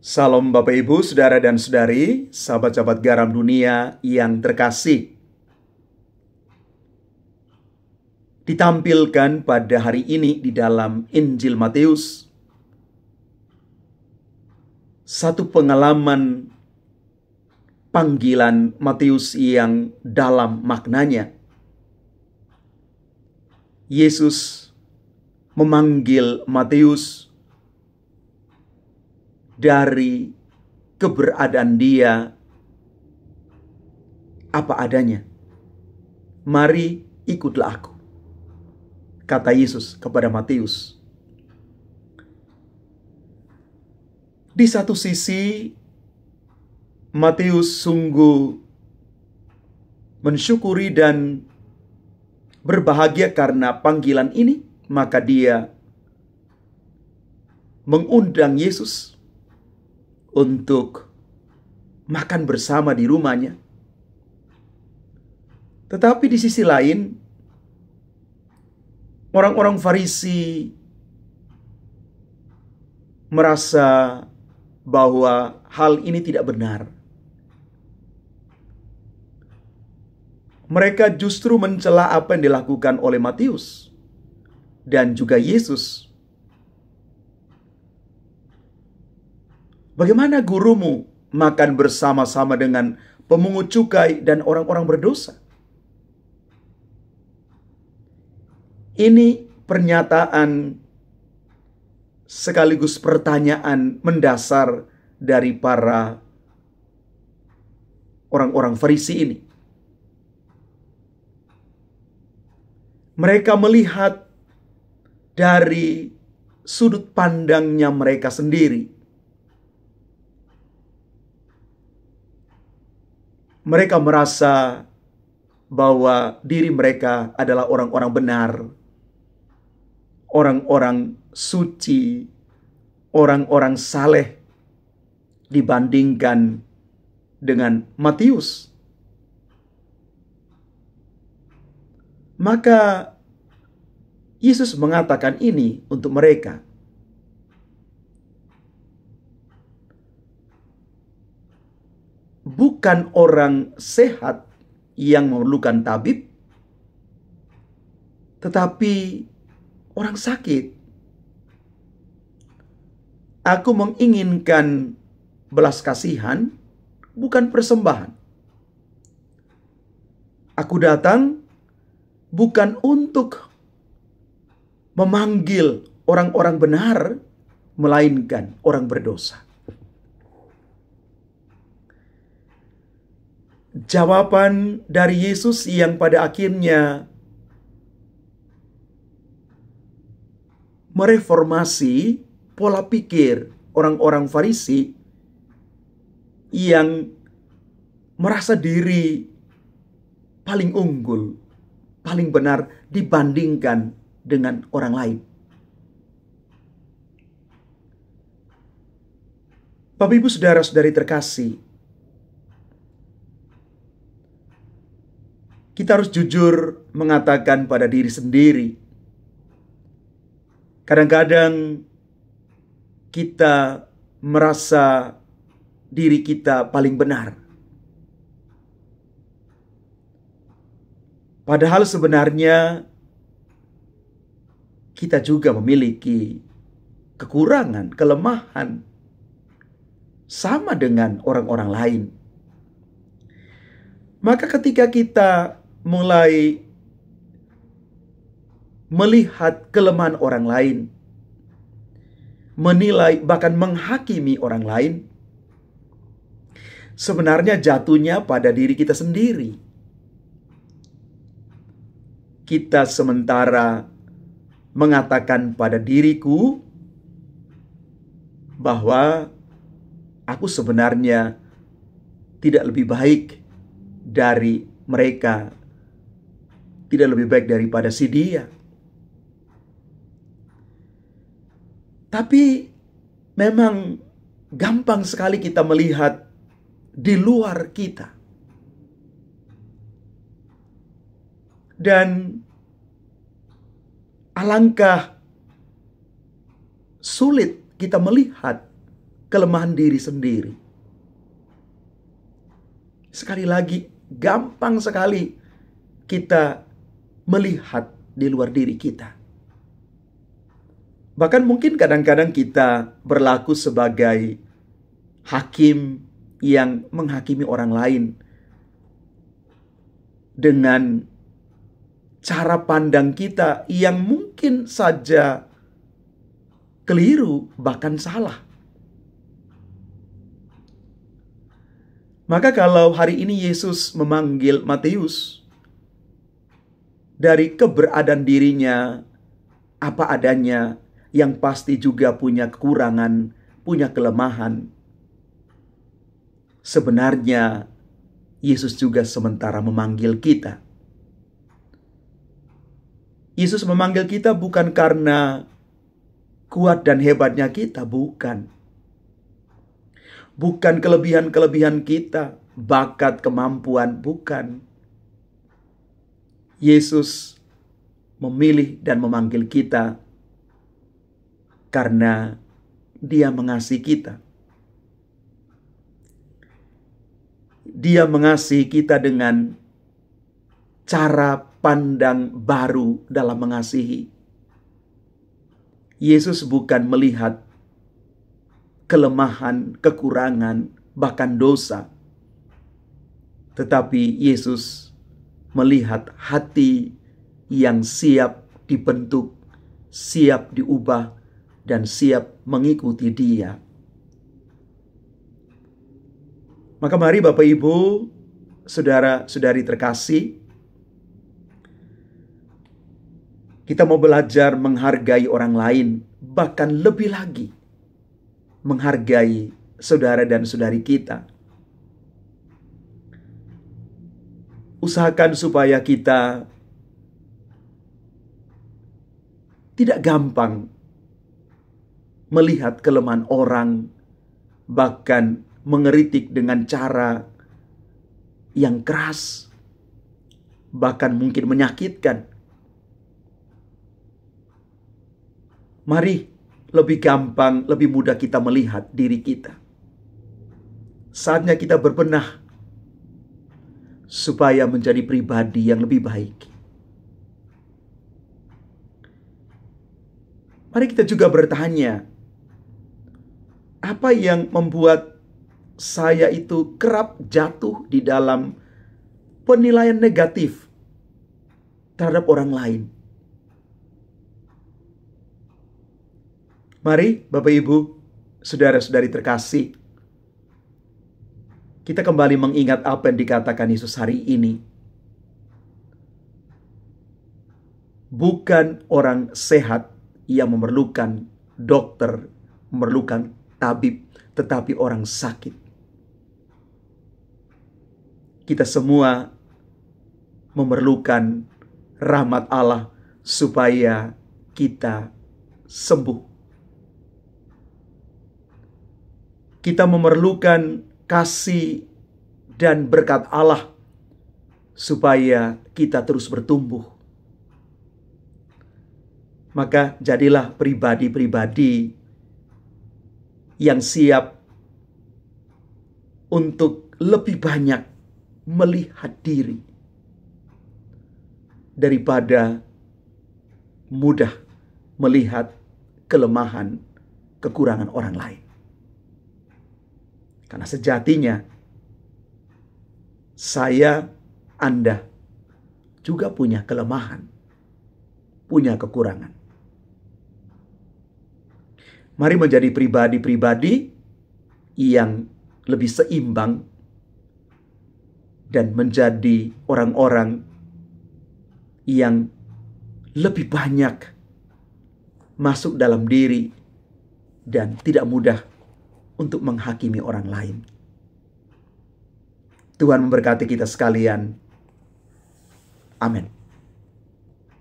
Salam Bapak Ibu, Saudara dan Saudari, sahabat-sahabat garam dunia yang terkasih. Ditampilkan pada hari ini di dalam Injil Matius, satu pengalaman panggilan Matius yang dalam maknanya. Yesus memanggil Matius dari keberadaan dia apa adanya. Mari ikutlah aku, kata Yesus kepada Matius. Di satu sisi, Matius sungguh mensyukuri dan berbahagia karena panggilan ini, maka dia mengundang Yesus untuk makan bersama di rumahnya. Tetapi di sisi lain, orang-orang Farisi merasa bahwa hal ini tidak benar. Mereka justru mencela apa yang dilakukan oleh Matius dan juga Yesus. Bagaimana gurumu makan bersama-sama dengan pemungut cukai dan orang-orang berdosa? Ini pernyataan sekaligus pertanyaan mendasar dari para orang-orang Farisi ini. Mereka melihat dari sudut pandangnya mereka sendiri. Mereka merasa bahwa diri mereka adalah orang-orang benar, orang-orang suci, orang-orang saleh dibandingkan dengan Matius. Maka Yesus mengatakan ini untuk mereka. Bukan orang sehat yang memerlukan tabib, tetapi orang sakit. Aku menginginkan belas kasihan, bukan persembahan. Aku datang bukan untuk memanggil orang-orang benar, melainkan orang berdosa. Jawaban dari Yesus yang pada akhirnya mereformasi pola pikir orang-orang Farisi yang merasa diri paling unggul, paling benar dibandingkan dengan orang lain. Bapak Ibu Saudara-saudari terkasih, kita harus jujur mengatakan pada diri sendiri. Kadang-kadang kita merasa diri kita paling benar. Padahal sebenarnya kita juga memiliki kekurangan, kelemahan, sama dengan orang-orang lain. Maka ketika kita mulai melihat kelemahan orang lain, menilai bahkan menghakimi orang lain, sebenarnya jatuhnya pada diri kita sendiri. Kita sementara mengatakan pada diriku bahwa aku sebenarnya tidak lebih baik dari mereka, tidak lebih baik daripada si dia. Tapi memang gampang sekali kita melihat di luar kita. Dan alangkah sulit kita melihat kelemahan diri sendiri. Sekali lagi, gampang sekali kita melihat di luar diri kita. Bahkan mungkin kadang-kadang kita berlaku sebagai hakim yang menghakimi orang lain dengan cara pandang kita yang mungkin saja keliru, bahkan salah. Maka kalau hari ini Yesus memanggil Matius dari keberadaan dirinya apa adanya, yang pasti juga punya kekurangan, punya kelemahan. Sebenarnya Yesus juga sementara memanggil kita. Yesus memanggil kita bukan karena kuat dan hebatnya kita, bukan. Bukan kelebihan-kelebihan kita, bakat, kemampuan, bukan. Yesus memilih dan memanggil kita karena Dia mengasihi kita. Dia mengasihi kita dengan cara pandang baru dalam mengasihi. Yesus bukan melihat kelemahan, kekurangan, bahkan dosa. Tetapi Yesus melihat hati yang siap dibentuk, siap diubah, dan siap mengikuti Dia. Maka mari Bapak Ibu, saudara-saudari terkasih, kita mau belajar menghargai orang lain, bahkan lebih lagi menghargai saudara dan saudari kita. Usahakan supaya kita tidak gampang melihat kelemahan orang, bahkan mengeritik dengan cara yang keras, bahkan mungkin menyakitkan. Mari lebih gampang, lebih mudah kita melihat diri kita. Saatnya kita berbenah supaya menjadi pribadi yang lebih baik. Mari kita juga bertanya, apa yang membuat saya itu kerap jatuh di dalam penilaian negatif terhadap orang lain? Mari Bapak Ibu, saudara-saudari terkasih, kita kembali mengingat apa yang dikatakan Yesus hari ini. Bukan orang sehat yang memerlukan dokter, memerlukan tabib, tetapi orang sakit. Kita semua memerlukan rahmat Allah supaya kita sembuh. Kita memerlukan kasih dan berkat Allah supaya kita terus bertumbuh. Maka jadilah pribadi-pribadi yang siap untuk lebih banyak melihat diri daripada mudah melihat kelemahan, kekurangan orang lain. Karena sejatinya saya, Anda juga punya kelemahan, punya kekurangan. Mari menjadi pribadi-pribadi yang lebih seimbang dan menjadi orang-orang yang lebih banyak masuk dalam diri dan tidak mudah untuk menghakimi orang lain. Tuhan memberkati kita sekalian. Amin.